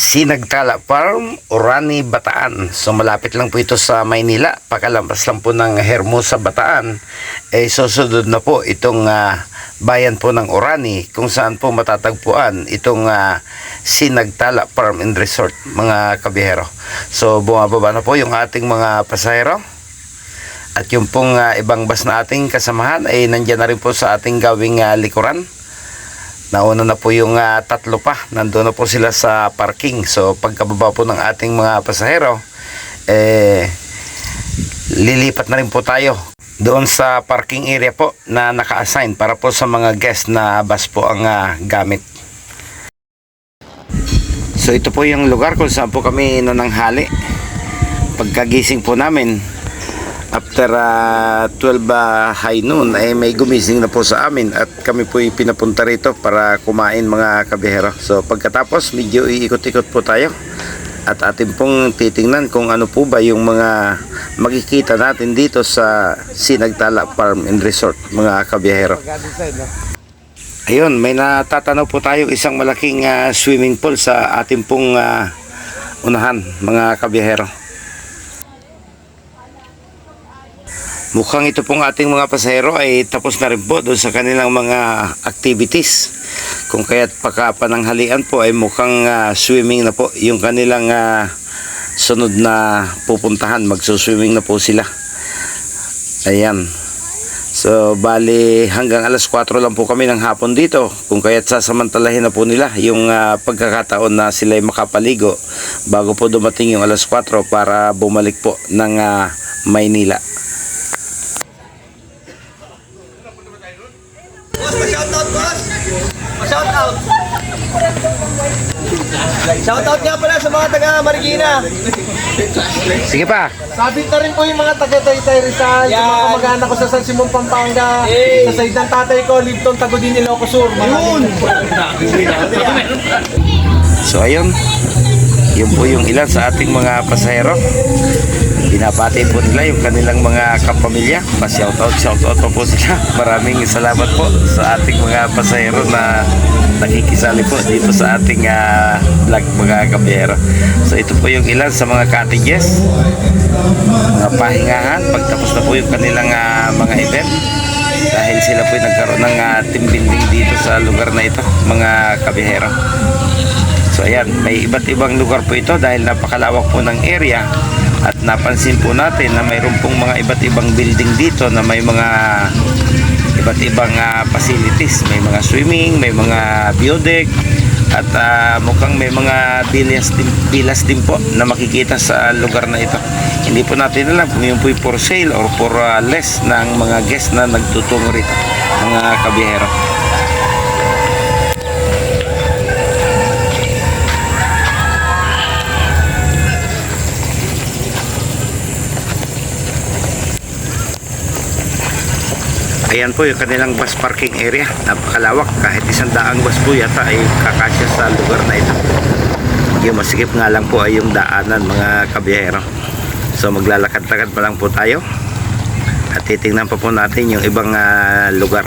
Sinagtala Farm, Orani, Bataan. So malapit lang po ito sa Maynila. Pakalampas lang po ng Hermosa, Bataan. Susunod na po itong bayan po ng Orani, kung saan po matatagpuan itong Sinagtala Farm and Resort, mga kabihero. So bumababa na po yung ating mga pasahero. At yung pong ibang bus na ating kasamahan ay nandyan na rin po sa ating gawing likuran. Nauna na po yung tatlo pa. Nandun na po sila sa parking. So pagkababa po ng ating mga pasahero, lilipat na rin po tayo doon sa parking area po na naka-assign para po sa mga guest na bus po ang gamit. So ito po yung lugar kung saan po kami nananghali. Pagkagising po namin, after 12 high noon, ay may gumising na po sa amin at kami po pinapunta rito para kumain, mga kabihero. So pagkatapos medyo iikot-ikot po tayo at atin pong titingnan kung ano po ba yung mga makikita natin dito sa Sinagtala Farm and Resort, mga kabihero. Ayun, may natatanaw po tayo isang malaking swimming pool sa ating pong unahan, mga kabihero. Mukhang ito pong ating mga pasahero ay tapos na rin po doon sa kanilang mga activities. Kung kaya't pagkapananghalian po ay mukhang swimming na po yung kanilang sunod na pupuntahan. Magsuswimming na po sila. Ayan. So bali hanggang alas 4 lang po kami ng hapon dito. Kung kaya't sasamantalahin na po nila yung pagkakataon na sila ay makapaligo bago po dumating yung alas 4 para bumalik po ng Maynila. Shoutout, boss! Shoutout! Shoutout nga pala sa mga taga Marikina. Sige pa. Sabit na rin po yung mga taga Taytay Rizal, yung mga kamag-anak ko sa San Simon, Pampanga, sa side ng tatay ko, Lipton, Tagudin, Ilocos Sur. Yun! So ayun, yun po yung ilan sa ating mga pasahero. Binabati po nila yung kanilang mga kapamilya. Shoutout pa po sila. Maraming salamat po sa ating mga pasahero na nakikisali po dito sa ating vlog, mga kabiyero. So ito po yung ilan sa mga cottages, mga pahingahan pagtapos na po yung kanilang mga event, dahil sila po nagkaroon ng team building dito sa lugar na ito, mga kabiyero. So ayan, may iba't ibang lugar po ito dahil napakalawak po ng area. At napansin po natin na mayroon pong mga iba't ibang building dito na may mga iba't ibang facilities. May mga swimming, may mga biodeck, at mukhang may mga villas din po na makikita sa lugar na ito. Hindi po natin alam kung yun po for sale or for less ng mga guests na nagtutungo rito, mga kabihero. Ayan po yung kanilang bus parking area. Napakalawak. Kahit 100 bus po yata ay kakasya sa lugar na ito. Yung masikip nga lang po ay yung daanan, mga kabiyero. So maglalakad-lakad pa lang po tayo. At titingnan pa po natin yung ibang lugar.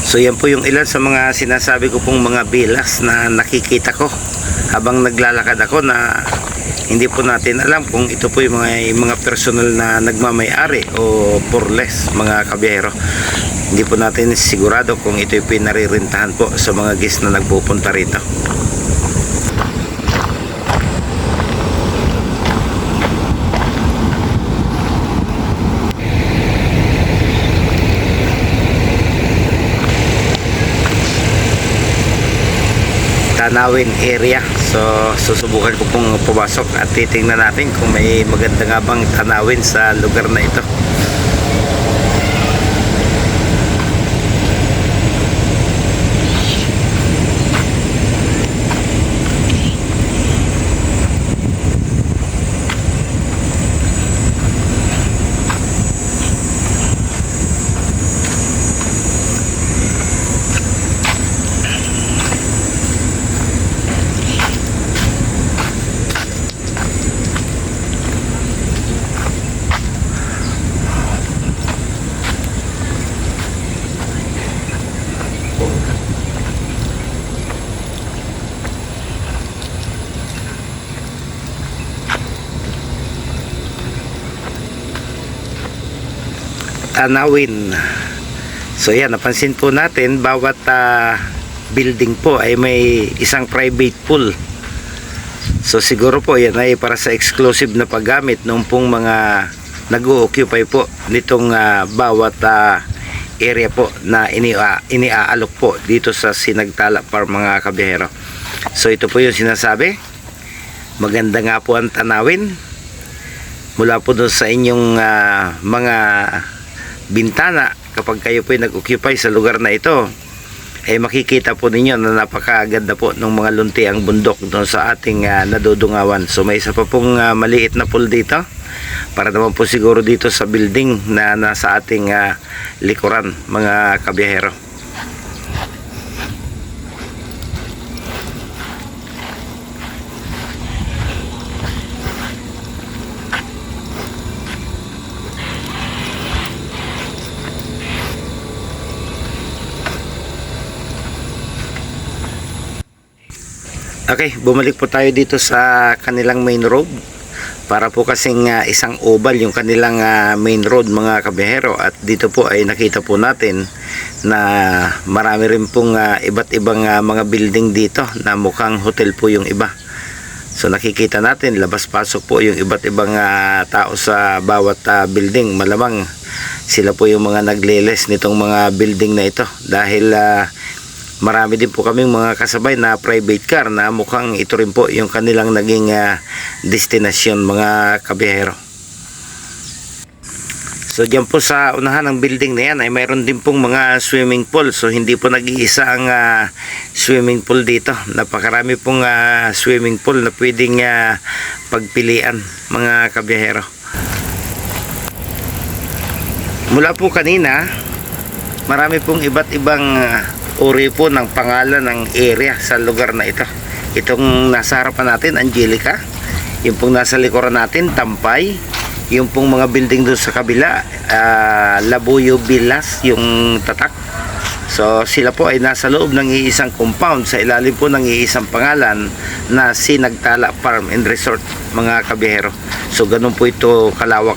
So yan po yung ilan sa mga sinasabi ko pong mga villas na nakikita ko habang naglalakad ako, na hindi po natin alam kung ito po yung mga personal na nagmamay-ari o for less, mga kabiyero. Hindi po natin sigurado kung ito yung pinaririntahan po sa mga guests na nagpupunta rito. Tanawin area. So susubukan ko pong pumasok at titingnan natin kung may maganda nga bang tanawin sa lugar na ito. tanawin. So yan, napansin po natin bawat building po ay may isang private pool. So siguro po yan ay para sa exclusive na paggamit ng pong mga nag-o-occupy po nitong bawat area po na iniaalok po dito sa Sinagtala Farm, mga kabihero. So ito po yung sinasabi. Maganda nga po ang tanawin mula po doon sa inyong mga bintana. Kapag kayo po ay nag-occupy sa lugar na ito, ay makikita po ninyo na napakaganda po ng mga luntiang bundok doon sa ating nadudungawan. So may isa pa pong maliit na pool dito para naman po siguro dito sa building na nasa ating likuran, mga kabiyahero. Okay, bumalik po tayo dito sa kanilang main road. Para po kasing isang oval yung kanilang main road, mga kabihero. At dito po ay nakita po natin na marami rin pong iba't ibang mga building dito na mukhang hotel po yung iba. So nakikita natin labas-pasok po yung iba't ibang tao sa bawat building. Malamang sila po yung mga nagleles nitong mga building na ito. Dahil marami din po kaming mga kasabay na private car na mukhang ito rin po yung kanilang naging destinasyon, mga kabihero. So dyan po sa unahan ng building na yan ay mayroon din pong mga swimming pool. So hindi po nag-iisa ang swimming pool dito. Napakarami pong swimming pool na pwedeng pagpilian, mga kabihero. Mula po kanina, marami pong iba't ibang uri po ng pangalan ng area sa lugar na ito. Itong nasa harapan natin, Angelica. Yung pong nasa likuran natin, Tampay. Yung pong mga building doon sa kabila, Labuyo Villas, yung tatak. So sila po ay nasa loob ng iisang compound, sa ilalim po ng iisang pangalan na Sinagtala Farm and Resort, mga kabihero. So ganun po ito kalawak.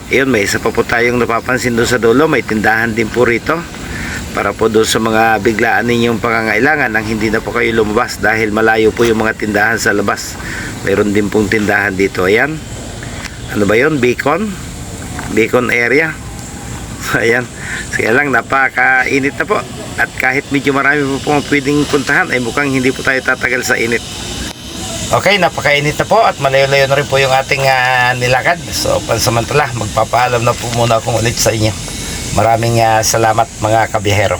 Ayun, may isa pa po tayong napapansin doon sa dulo, may tindahan din po rito. Para po doon sa mga biglaan ninyong pangangailangan nang hindi na po kayo lumabas dahil malayo po yung mga tindahan sa labas. Mayroon din pong tindahan dito. Ayan. Ano ba yun? Beacon area. Ayan. Kaya lang napakainit na po. At kahit medyo marami po pong pwedeng puntahan ay mukhang hindi po tayo tatagal sa init. Okay, napakainit na po at malayo-layo na rin po yung ating nilakad. So pansamantala, magpapaalam na po muna akong ulit sa inyo. Maraming salamat, mga kabihero.